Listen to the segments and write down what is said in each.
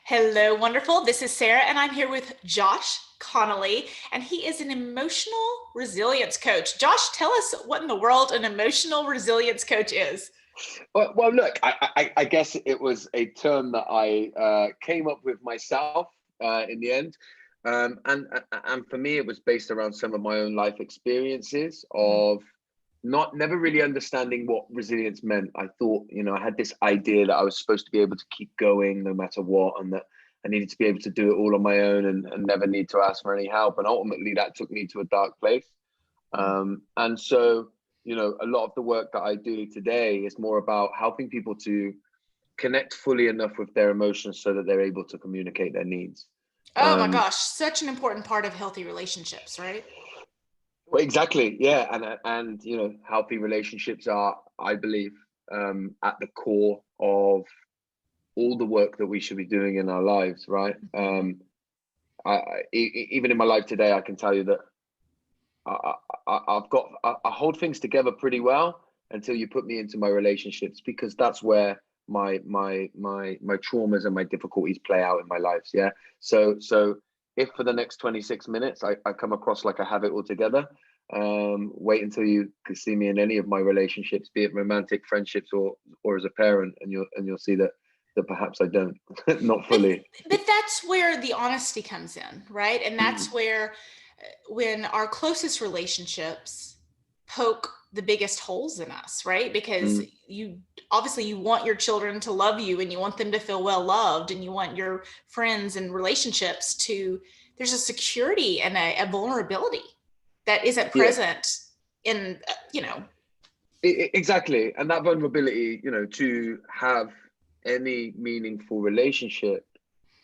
Hello, wonderful. This is Sarah, and I'm here with Josh Connolly, and he is an emotional resilience coach. Josh, tell us what in the world an emotional resilience coach is. Well, look, I guess it was a term that I came up with myself in the end, and for me, it was based around some of my own life experiences Mhm. of not never really understanding what resilience meant. I thought, I had this idea that I was supposed to be able to keep going no matter what, and that I needed to be able to do it all on my own and never need to ask for any help. And ultimately, that took me to a dark place. And so, a lot of the work that I do today is more about helping people to connect fully enough with their emotions so that they're able to communicate their needs. Oh my Um, gosh, such an important part of healthy relationships, right? well, exactly, yeah, and healthy relationships are, I believe, at the core of all the work that we should be doing in our lives, right? Mhm. Even in my life today, I can tell you that I hold things together pretty well until you put me into my relationships, because that's where my traumas and my difficulties play out in my lives. Yeah. So if for the next 26 minutes I come across like I have it all together, wait until you can see me in any of my relationships, be it romantic, friendships, or as a parent, and you'll see that perhaps I don't, not But fully. but that's where the honesty comes in, right? And that's Mm, where when our closest relationships poke the biggest holes in us, right? Because mm, you obviously you want your children to love you and you want them to feel well loved and you want your friends and relationships to there's a security and a vulnerability that isn't yeah. present in Exactly, and that vulnerability, to have any meaningful relationship,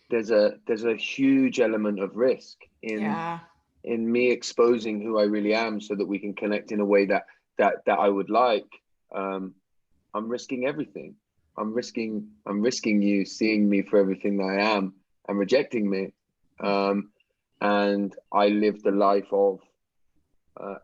there's a huge element of risk yeah. in me exposing who I really am, so that we can connect in a way that I would like. um I'm risking everything. I'm risking you seeing me for everything that I am and rejecting me. Um and I lived a life of,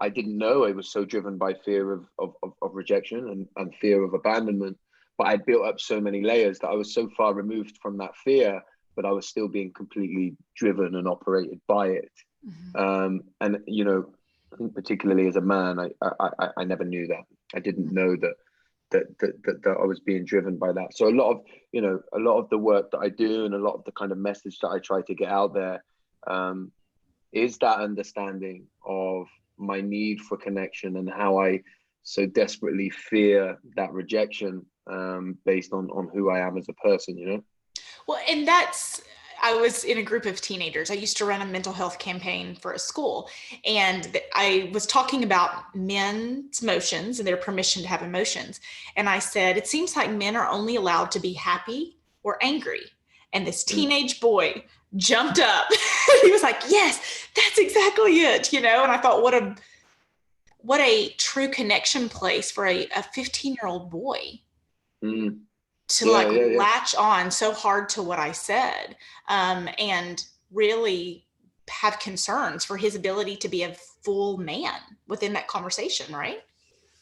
I didn't know I was so driven by fear of rejection and fear of abandonment. But I'd built up so many layers that I was so far removed from that fear, but I was still being completely driven and operated by it. Mhm. And I think particularly as a man, I never knew that. I didn't know that I was being driven by that. So a lot of the work that I do and a lot of the kind of message that I try to get out there, um, is that understanding of my need for connection and how I so desperately fear that rejection, based on who I am as a person. Well, and that's, I was in a group of teenagers. I used to run a mental health campaign for a school, and I was talking about men's emotions and their permission to have emotions. And I said, it seems like men are only allowed to be happy or angry. And this Mm. teenage boy jumped up. He was like, yes, that's exactly it. And I thought, what a true connection place for a 15-year-old boy Mm. to Yeah, like yeah, yeah. latch on so hard to what I said, and really have concerns for his ability to be a full man within that conversation, right?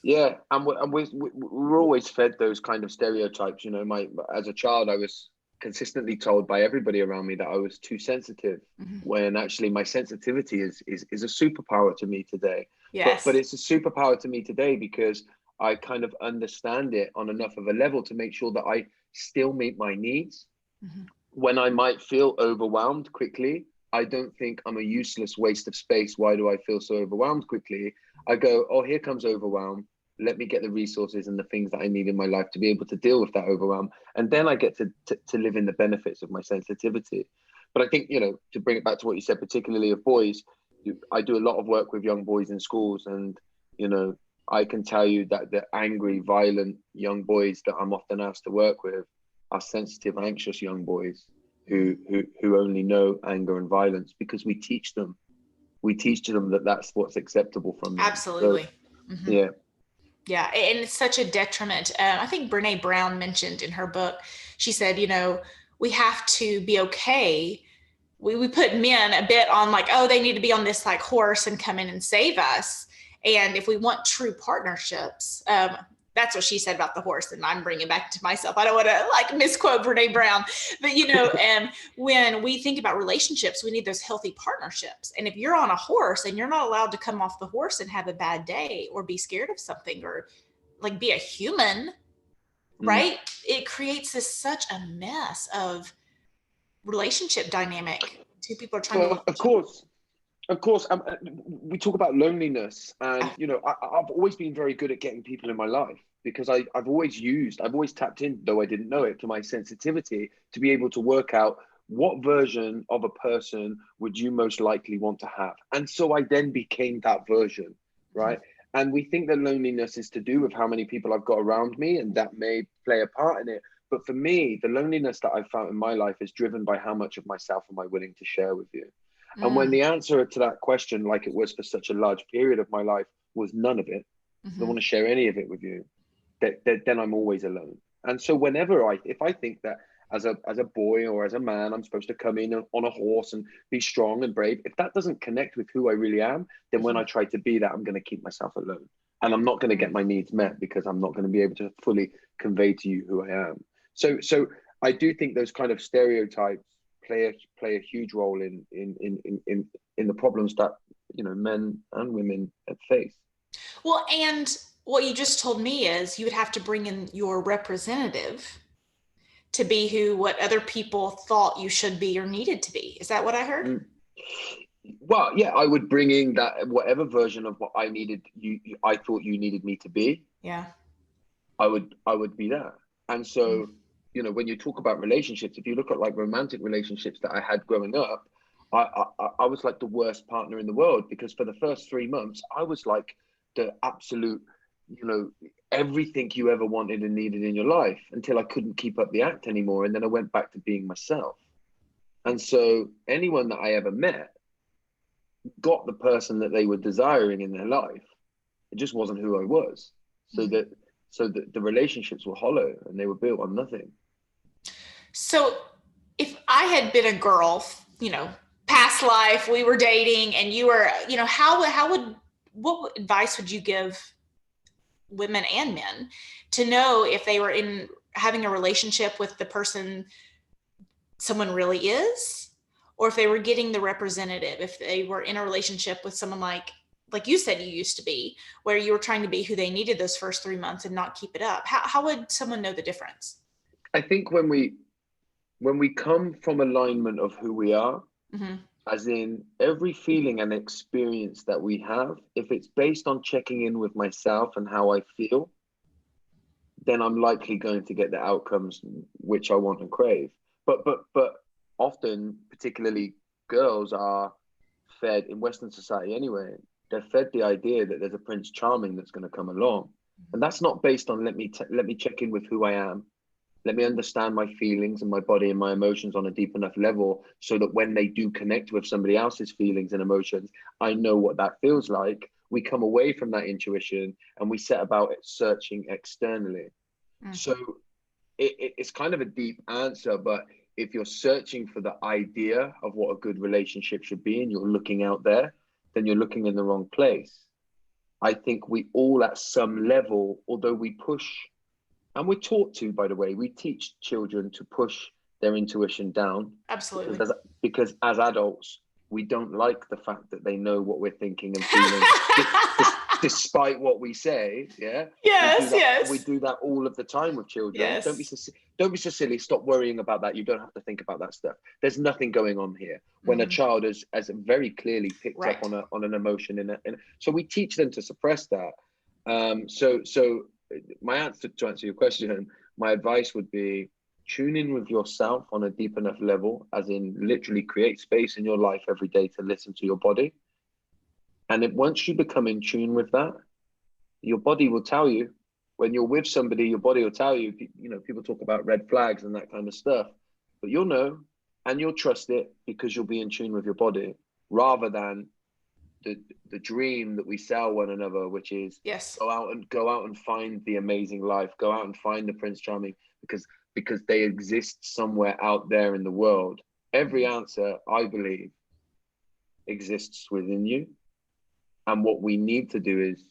Yeah, and we're always fed those kind of stereotypes. My as a child, I was consistently told by everybody around me that I was too sensitive, Mm-hmm. when actually my sensitivity is a superpower to me today. But Yes. it's a superpower to me today because I kind of understand it on enough of a level to make sure that I still meet my needs. Mm-hmm. When I might feel overwhelmed quickly, I don't think I'm a useless waste of space. Why do I feel so overwhelmed quickly? I go, oh, here comes overwhelm. Let me get the resources and the things that I need in my life to be able to deal with that overwhelm. And then I get to live in the benefits of my sensitivity. But I think, to bring it back to what you said, particularly of boys, I do a lot of work with young boys in schools. And, you know, I can tell you that the angry, violent young boys that I'm often asked to work with are sensitive, anxious young boys who only know anger and violence, because we teach them that that's what's acceptable from them. So Absolutely. Mm-hmm. yeah. Yeah, and it's such a detriment. I think Brene Brown mentioned in her book, she said, we have to be okay. We put men a bit on like, oh, they need to be on this like horse and come in and save us. And if we want true partnerships, That's what she said about the horse, and I'm bringing it back to myself. I don't want to like misquote Brene Brown, but when we think about relationships, we need those healthy partnerships. And if you're on a horse and you're not allowed to come off the horse and have a bad day or be scared of something or like be a human, right? It creates such a mess of relationship dynamic. Two people are trying to love each other. Of course, we talk about loneliness, and I've always been very good at getting people in my life because I've always tapped in, though I didn't know it, to my sensitivity to be able to work out what version of a person would you most likely want to have, and so I then became that version, right? And we think that loneliness is to do with how many people I've got around me, and that may play a part in it. But for me, the loneliness that I've found in my life is driven by how much of myself am I willing to share with you. And when the answer to that question, like it was for such a large period of my life, was none of it, I don't want to share any of it with you, then I'm always alone. And so if I think that as a boy or as a man, I'm supposed to come in on a horse and be strong and brave, if that doesn't connect with who I really am, then when I try to be that, I'm going to keep myself alone. And I'm not going to get my needs met because I'm not going to be able to fully convey to you who I am. So I do think those kind of stereotypes play a huge role in the problems that men and women face. Well, and what you just told me is you would have to bring in your representative to be what other people thought you should be or needed to be. Is that what I heard? Well, yeah, I would bring in that whatever version of what I needed I thought you needed me to be. Yeah. I would be that. And so when you talk about relationships, if you look at like romantic relationships that I had growing up, I was like the worst partner in the world, because for the first 3 months, I was like the absolute, everything you ever wanted and needed in your life, until I couldn't keep up the act anymore. And then I went back to being myself. And so anyone that I ever met got the person that they were desiring in their life. It just wasn't who I was. So the relationships were hollow and they were built on nothing. So if I had been a girl, past life, we were dating and you were, what advice would you give women and men to know if they were having a relationship with the person someone really is, or if they were getting the representative, if they were in a relationship with someone like you said you used to be, where you were trying to be who they needed those first 3 months and not keep it up? How would someone know the difference? I think when we come from alignment of who we are, as in every feeling and experience that we have, if it's based on checking in with myself and how I feel, then I'm likely going to get the outcomes which I want and crave. But often, particularly girls, are fed in Western society anyway, they're fed the idea that there's a Prince Charming that's going to come along. And that's not based on let me check in with who I am. Let me understand my feelings and my body and my emotions on a deep enough level, so that when they do connect with somebody else's feelings and emotions, I know what that feels like. We come away from that intuition and we set about it searching externally. So it's kind of a deep answer, but if you're searching for the idea of what a good relationship should be and you're looking out there, then you're looking in the wrong place. I think we all at some level, although we push, and we're taught to, by the way, we teach children to push their intuition down. Absolutely. Because as adults, we don't like the fact that they know what we're thinking and feeling, despite what we say. Yeah. Yes. We do that all of the time with children. Yes. Don't be so silly. Stop worrying about that. You don't have to think about that stuff. There's nothing going on here. When a child has very clearly picked up on an emotion, so we teach them to suppress that. So my answer to answer your question, my advice would be tune in with yourself on a deep enough level, as in literally create space in your life every day to listen to your body. And once you become in tune with that, your body will tell you. When you're with somebody, your body will tell you. People talk about red flags and that kind of stuff, but you'll know and you'll trust it because you'll be in tune with your body, rather than the dream that we sell one another, which is go out and find the amazing life, go out and find the Prince Charming, because they exist somewhere out there in the world. Every answer, I believe, exists within you, and what we need to do is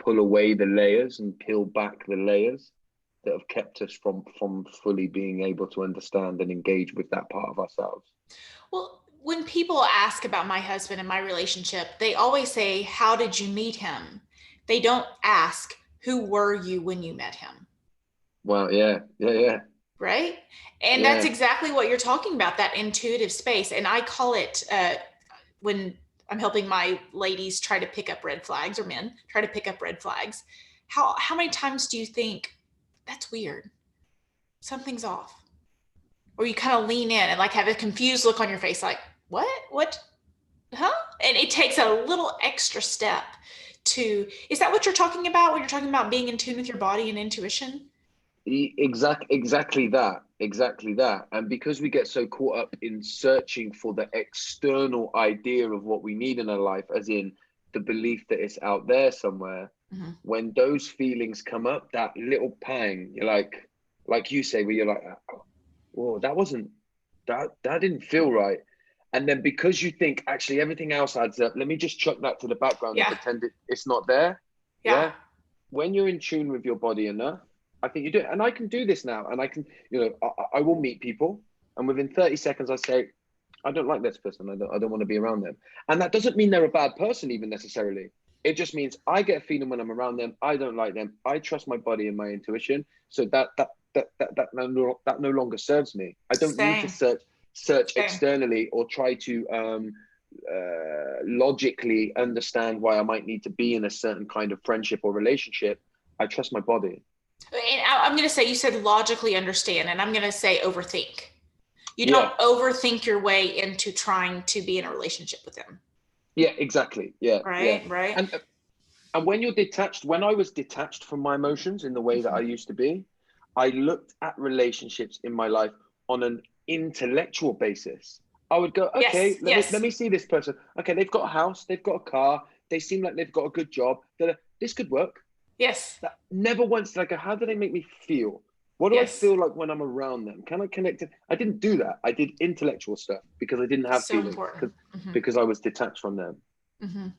pull away the layers and peel back the layers that have kept us from fully being able to understand and engage with that part of ourselves. Well, when people ask about my husband and my relationship, they always say, how did you meet him? They don't ask, who were you when you met him? Well, yeah. Right? And that's exactly what you're talking about, that intuitive space. And I call it, when I'm helping my ladies try to pick up red flags, or men try to pick up red flags, how many times do you think, that's weird, something's off? Or you kind of lean in and like have a confused look on your face, like, what, huh? And it takes a little extra step to, is that what you're talking about when you're talking about being in tune with your body and intuition? Exactly that. And because we get so caught up in searching for the external idea of what we need in our life, as in the belief that it's out there somewhere, when those feelings come up, that little pang, you're like you say, where you're like, oh, that didn't feel right. And then because you think actually everything else adds up, let me just chuck that to the background and pretend it's not there. Yeah. When you're in tune with your body enough, I think you do it. And I can do this now. And I can, I will meet people, and within 30 seconds, I say, I don't like this person. I don't want to be around them. And that doesn't mean they're a bad person even necessarily. It just means I get a feeling when I'm around them. I don't like them. I trust my body and my intuition. So that no longer serves me. I don't need to search externally or try to logically understand why I might need to be in a certain kind of friendship or relationship. I trust my body. And I'm going to say, you said logically understand, and I'm going to say overthink. You don't overthink your way into trying to be in a relationship with them. Yeah, exactly. Yeah. Right. And when you're detached, when I was detached from my emotions in the way that I used to be, I looked at relationships in my life on an intellectual basis. I would go, okay, let me see this person. Okay, they've got a house, they've got a car, they seem like they've got a good job. This could work. Yes. Never once like, how do they make me feel? What do I feel like when I'm around them? Can I connect it? I didn't do that. I did intellectual stuff because I didn't have feelings, because I was detached from them.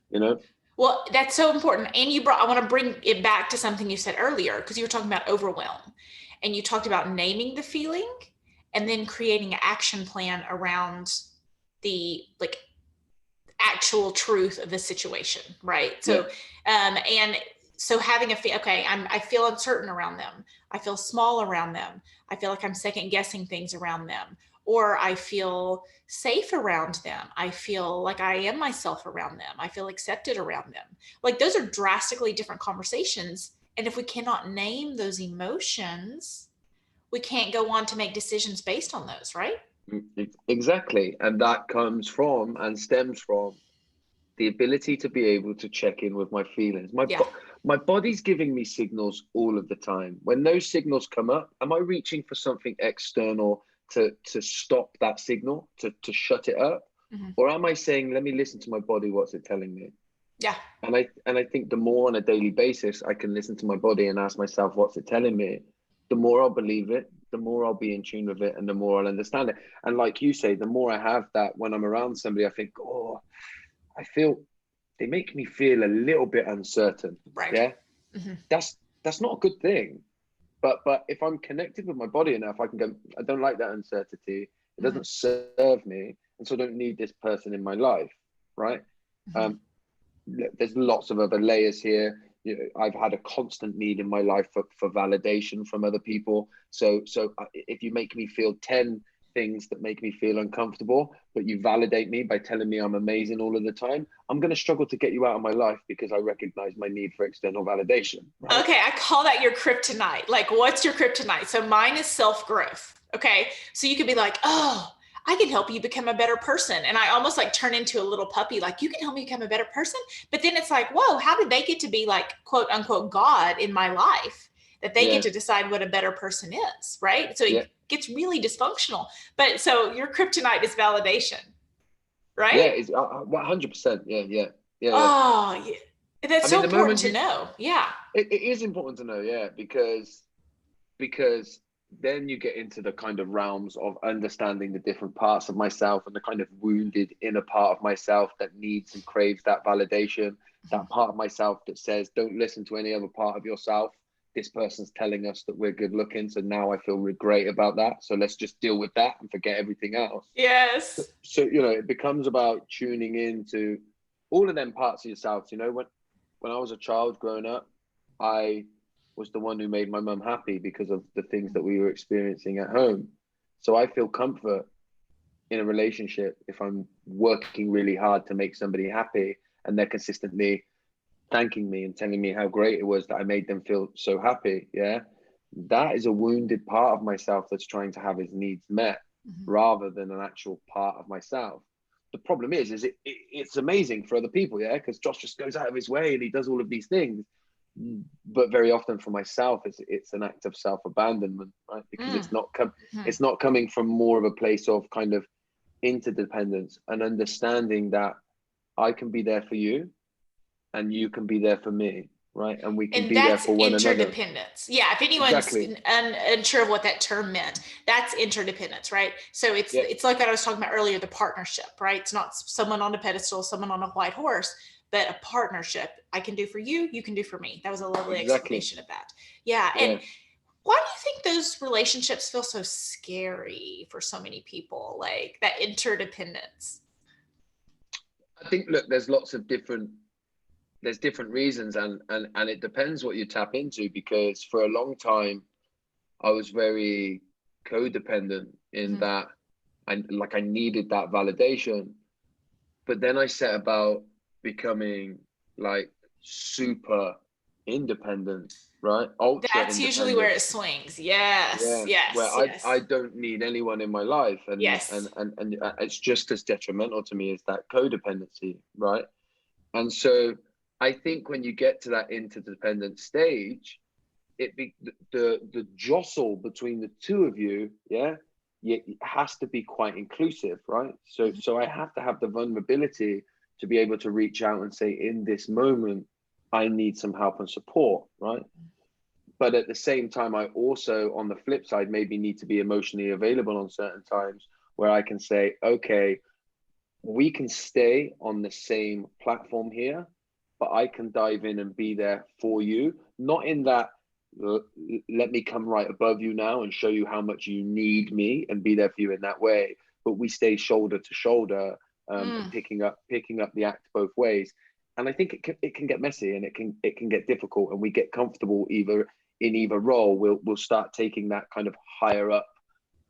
Well, that's so important. And I want to bring it back to something you said earlier, because you were talking about overwhelm, and you talked about naming the feeling and then creating an action plan around the actual truth of the situation. Right. So, and so having I feel uncertain around them. I feel small around them. I feel like I'm second guessing things around them, or I feel safe around them. I feel like I am myself around them. I feel accepted around them. Like, those are drastically different conversations. And if we cannot name those emotions, we can't go on to make decisions based on those, right? Exactly. And that comes from and stems from the ability to be able to check in with my feelings. My body's giving me signals all of the time. When those signals come up, am I reaching for something external to stop that signal, to shut it up? Or am I saying, let me listen to my body, what's it telling me? Yeah. And I think the more on a daily basis I can listen to my body and ask myself, what's it telling me? The more I'll believe it, the more I'll be in tune with it, and the more I'll understand it. And like you say, the more I have that when I'm around somebody, I think, oh, they make me feel a little bit uncertain. Right. Yeah. That's not a good thing. But if I'm connected with my body enough, I can go, I don't like that uncertainty. It doesn't serve me. And so I don't need this person in my life. Right. There's lots of other layers here. I've had a constant need in my life for validation from other people. So if you make me feel 10 things that make me feel uncomfortable, but you validate me by telling me I'm amazing all of the time, I'm going to struggle to get you out of my life because I recognize my need for external validation. Right? Okay, I call that your kryptonite. Like, what's your kryptonite? So mine is self-growth. Okay, so you could be like, oh, I can help you become a better person. And I almost like turn into a little puppy, like, you can help me become a better person. But then it's like, whoa, how did they get to be like, quote unquote, God in my life, that they get to decide what a better person is, right? So it gets really dysfunctional. But so your kryptonite is validation, right? Yeah, it's 100%. Yeah. Oh, yeah. That's so important to know. Yeah. It is important to know, because then you get into the kind of realms of understanding the different parts of myself and the kind of wounded inner part of myself that needs and craves that validation, that part of myself that says, don't listen to any other part of yourself. This person's telling us that we're good looking, so now I feel great about that. So let's just deal with that and forget everything else. Yes. So, it becomes about tuning into all of them parts of yourself. When I was a child growing up, I was the one who made my mum happy because of the things that we were experiencing at home. So I feel comfort in a relationship if I'm working really hard to make somebody happy and they're consistently thanking me and telling me how great it was that I made them feel so happy. Yeah. That is a wounded part of myself that's trying to have his needs met rather than an actual part of myself. The problem is it's amazing for other people. Yeah. Because Josh just goes out of his way and he does all of these things. But very often for myself, it's an act of self-abandonment, right? Because it's not coming from more of a place of kind of interdependence and understanding that I can be there for you and you can be there for me, right? And we can be there for one another. Interdependence. Yeah, if anyone's unsure of what that term meant, that's interdependence, right? So it's like that I was talking about earlier, the partnership, right? It's not someone on a pedestal, someone on a white horse, but a partnership. I can do for you, you can do for me. That was a lovely explanation of that. Yeah. And why do you think those relationships feel so scary for so many people, like that interdependence? I think, look, there's different reasons, and it depends what you tap into, because for a long time I was very codependent in that I needed that validation, but then I set about becoming like super independent, right? Ultra That's usually where it swings. Yes. Where I don't need anyone in my life, and it's just as detrimental to me as that codependency, right? And so I think when you get to that interdependent stage, the jostle between the two of you, it has to be quite inclusive, right? So I have to have the vulnerability to be able to reach out and say, in this moment, I need some help and support, right? But at the same time, I also, on the flip side, maybe need to be emotionally available on certain times where I can say, okay, we can stay on the same platform here, but I can dive in and be there for you. Not in that, let me come right above you now and show you how much you need me and be there for you in that way. But we stay shoulder to shoulder, picking up the act both ways. And I think it can get messy and it can get difficult, and we get comfortable in either role. We'll start taking that kind of higher up.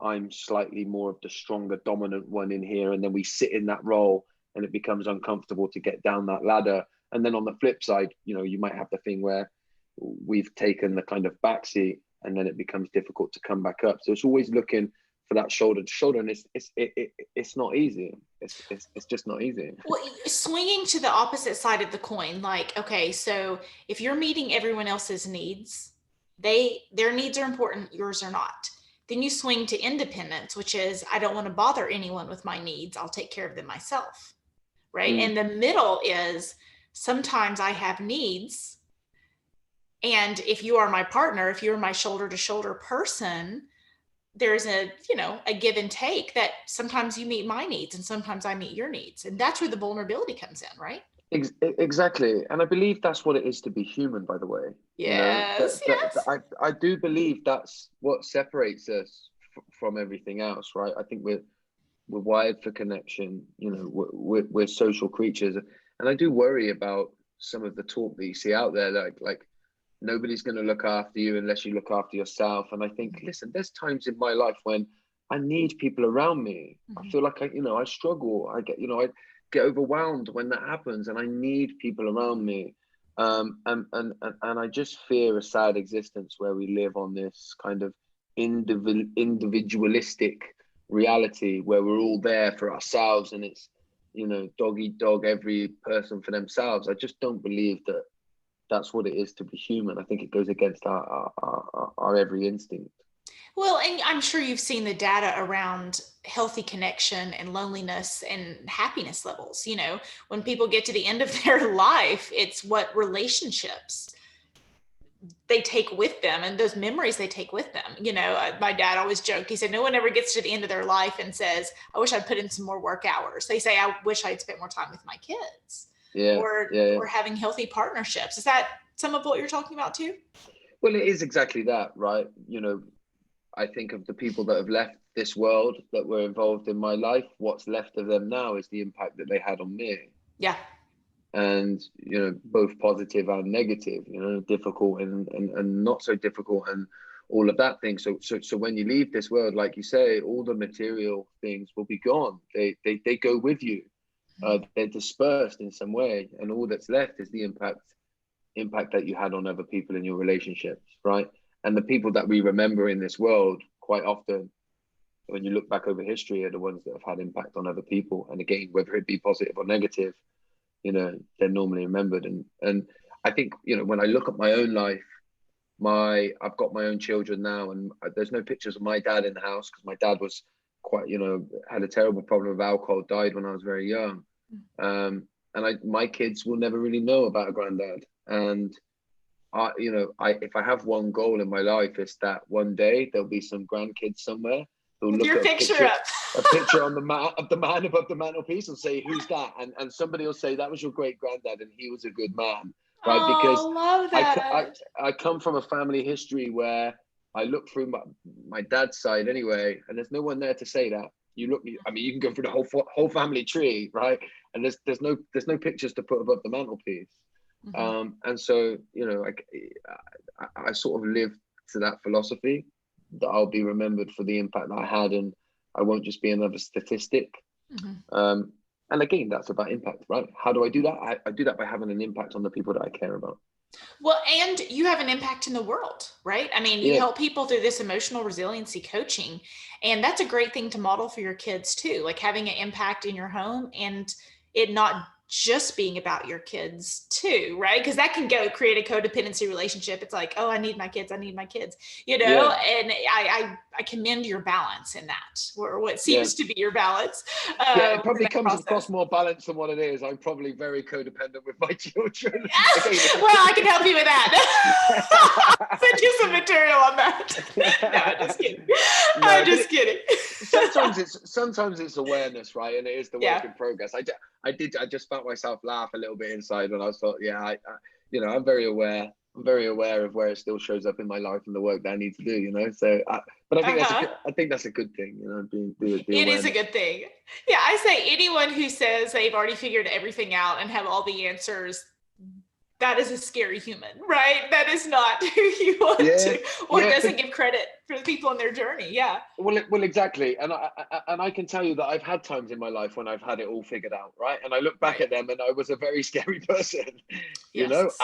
I'm slightly more of the stronger, dominant one in here, and then we sit in that role, and it becomes uncomfortable to get down that ladder. And then on the flip side, you might have the thing where we've taken the kind of backseat, and then it becomes difficult to come back up. So it's always looking for that shoulder to shoulder, and it's not easy. It's just not easy. Well, swinging to the opposite side of the coin, like, okay, so if you're meeting everyone else's needs, their needs are important, yours are not. Then you swing to independence, which is, I don't want to bother anyone with my needs. I'll take care of them myself, right? And the middle is, sometimes I have needs, and if you are my partner, if you're my shoulder to shoulder person, there's a give and take, that sometimes you meet my needs and sometimes I meet your needs. And that's where the vulnerability comes in, right? Exactly. And I believe that's what it is to be human, by the way. Yes. I do believe that's what separates us from everything else, right? I think we're wired for connection. We're social creatures. And I do worry about some of the talk that you see out there, like nobody's going to look after you unless you look after yourself. And I think, listen, there's times in my life when I need people around me. I feel like I struggle. I get overwhelmed when that happens, and I need people around me. And I just fear a sad existence where we live on this kind of individualistic reality where we're all there for ourselves, and it's dog eat dog, every person for themselves. I just don't believe that that's what it is to be human. I think it goes against our every instinct. Well, and I'm sure you've seen the data around healthy connection and loneliness and happiness levels. When people get to the end of their life, it's what relationships they take with them, and those memories they take with them. My dad always joked, he said, no one ever gets to the end of their life and says, I wish I'd put in some more work hours. They say, I wish I'd spent more time with my kids, Yeah, or having healthy partnerships. Is that some of what you're talking about too? Well, it is exactly that, right? I think of the people that have left this world that were involved in my life. What's left of them now is the impact that they had on me. Yeah. And, both positive and negative, difficult and not so difficult, and all of that thing. So when you leave this world, like you say, all the material things will be gone. They go with you. They're dispersed in some way. And all that's left is the impact that you had on other people in your relationships, right? And the people that we remember in this world, quite often, when you look back over history, are the ones that have had impact on other people. And again, whether it be positive or negative, they're normally remembered. And I think, when I look at my own life, I've got my own children now, and there's no pictures of my dad in the house, because my dad was quite, had a terrible problem with alcohol, died when I was very young. My kids will never really know about a granddad. And if I have one goal in my life, it's that one day there'll be some grandkids somewhere who'll With look your at picture up. a picture on the man above the mantelpiece and say, who's that? And somebody will say, that was your great granddad, and he was a good man, right? Oh, Because love that. I come from a family history where I look through my dad's side anyway, and there's no one there to say that. You can go through the whole family tree, right? And there's no pictures to put above the mantelpiece. Mm-hmm. And so, I sort of live to that philosophy, that I'll be remembered for the impact that I had, and I won't just be another statistic. Mm-hmm. And again, that's about impact, right? How do I do that? I do that by having an impact on the people that I care about. Well, and you have an impact in the world, right? I mean, you help people through this emotional resiliency coaching, and that's a great thing to model for your kids too, like having an impact in your home, and it not just being about your kids too, right? Because that can create a codependency relationship. It's like, oh, I need my kids, and and I commend your balance in that, or what seems to be your balance. It probably comes process. across more balanced than what it is. I'm probably very codependent with my children. Well, I can help you with that. Send you some material on that. No, I'm just kidding. I'm just kidding. Sometimes it's awareness, right? And it is the work in progress. I just felt myself laugh a little bit inside when I thought, I'm very aware. I'm very aware of where it still shows up in my life and the work that I need to do, So, but I think that's a good thing, It is a good thing. Yeah, I say anyone who says they've already figured everything out and have all the answers, that is a scary human, right? That is not who you want to, or doesn't give credit for the people in their journey. Yeah. Well, exactly. And I can tell you that I've had times in my life when I've had it all figured out, right? And I look back at them, and I was a very scary person. Yes.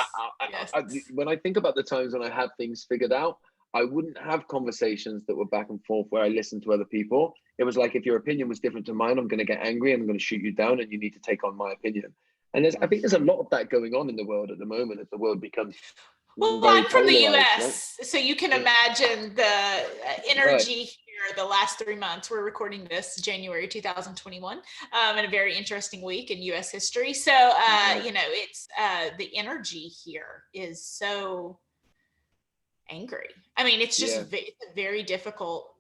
When I think about the times when I had things figured out, I wouldn't have conversations that were back and forth where I listened to other people. It was like, if your opinion was different to mine, I'm going to get angry and I'm going to shoot you down, and you need to take on my opinion. And I think there's a lot of that going on in the world at the moment, as the world becomes I'm from the US, right? So you can imagine the energy here the last 3 months. We're recording this January 2021, in a very interesting week in US history. So, it's the energy here is so angry. I mean, it's just it's a very difficult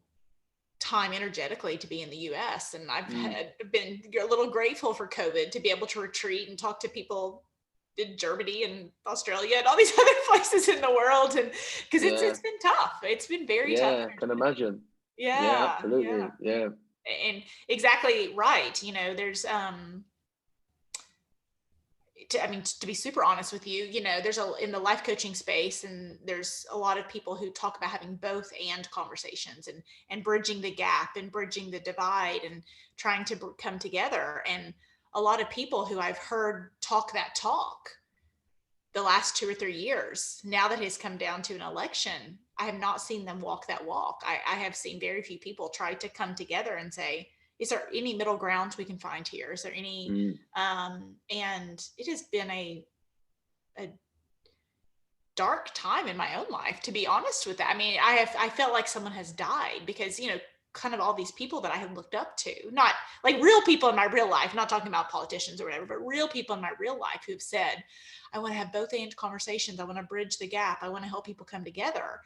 time energetically to be in the US. And I've been a little grateful for COVID to be able to retreat and talk to people in Germany and Australia and all these other places in the world. And because it's been tough. It's been very tough. Yeah, I can imagine. Yeah, absolutely. Yeah. And exactly right. There's to be super honest with you, there's in the life coaching space, and there's a lot of people who talk about having both and conversations, and bridging the gap and bridging the divide and trying to come together. And a lot of people who I've heard talk that talk the last 2 or 3 years, now that it's come down to an election, I have not seen them walk that walk. I have seen very few people try to come together and say, is there any middle ground we can find here? Is there any, and it has been a dark time in my own life, to be honest with that. I mean, I felt like someone has died, because, kind of all these people that I had looked up to, not like real people in my real life, not talking about politicians or whatever, but real people in my real life who've said, I want to have both end conversations. I want to bridge the gap. I want to help people come together.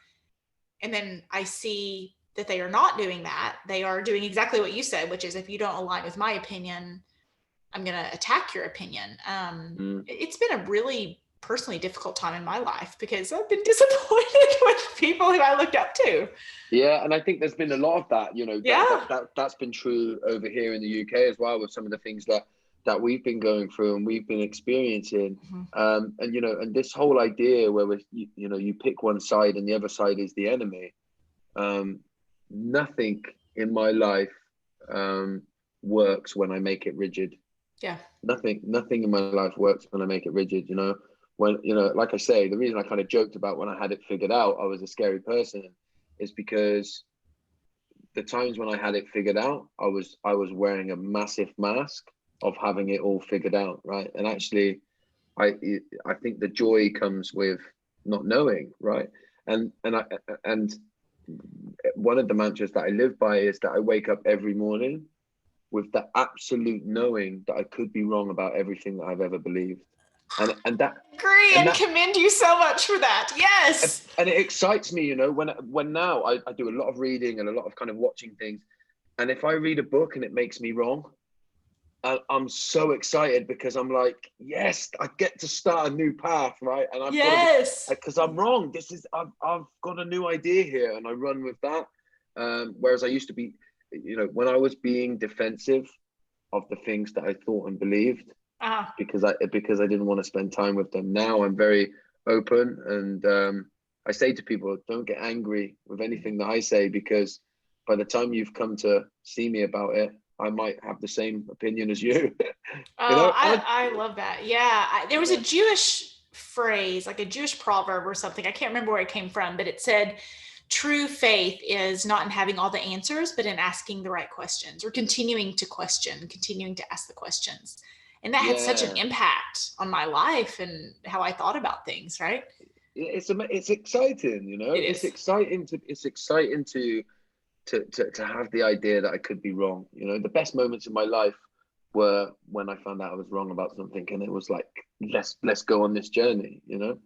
And then I see that they are not doing that. They are doing exactly what you said, which is if you don't align with my opinion, I'm going to attack your opinion. It's been a really personally difficult time in my life because I've been disappointed with people who I looked up to. Yeah, and I think there's been a lot of that, you know, Yeah. that's been true over here in the UK as well, with some of the things that we've been going through and we've been experiencing. And, you know, and this whole idea where you pick one side and the other side is the enemy. Nothing in my life works when I make it rigid. Yeah. Nothing in my life works when I make it rigid, you know. When, you know, like I say, the reason I kind of joked about when I had it figured out, I was a scary person, is because the times when I had it figured out, I was wearing a massive mask of having it all figured out, right? And actually, I think the joy comes with not knowing, right? And one of the mantras that I live by is that I wake up every morning with the absolute knowing that I could be wrong about everything that I've ever believed. And that agree and commend you so much for that. Yes. And it excites me, you know, when now I do a lot of reading and a lot of kind of watching things. And if I read a book and it makes me wrong, I'm so excited because I'm like, yes, I get to start a new path, right? And I've got to, because I'm wrong. I've got a new idea here, and I run with that. Whereas I used to be, you know, when I was being defensive of the things that I thought and believed, because I didn't want to spend time with them. Now I'm very open, and I say to people, don't get angry with anything that I say, because by the time you've come to see me about it, I might have the same opinion as you. You know? I love that. Yeah. There was a Jewish phrase, like a Jewish proverb or something. I can't remember where it came from, but it said, true faith is not in having all the answers, but in asking the right questions, or continuing to question, continuing to ask the questions. And that had such an impact on my life and how I thought about things, right? It's exciting, you know. It's exciting to have the idea that I could be wrong. You know, the best moments in my life were when I found out I was wrong about something, and it was like, let's go on this journey, you know.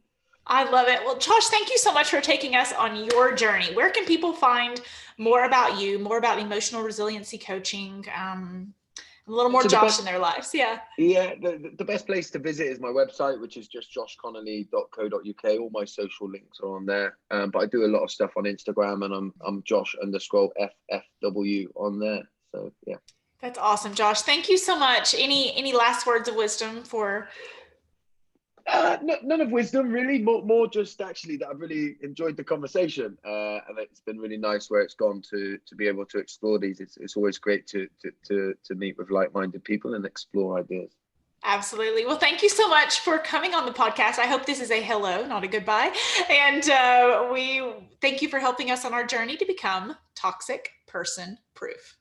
I love it. Well, Josh, thank you so much for taking us on your journey. Where can people find more about you, more about emotional resiliency coaching, a little more Josh in their lives? Yeah. Yeah. The best place to visit is my website, which is just joshconnolly.co.uk. All my social links are on there. But I do a lot of stuff on Instagram, and I'm Josh_FFW on there. So yeah. That's awesome, Josh. Thank you so much. Any last words of wisdom for? None of wisdom, really. More just actually that I've really enjoyed the conversation, and it's been really nice where it's gone to be able to explore these. It's always great to meet with like-minded people and explore ideas. Absolutely. Well, thank you so much for coming on the podcast. I hope this is a hello, not a goodbye. And we thank you for helping us on our journey to become toxic person proof.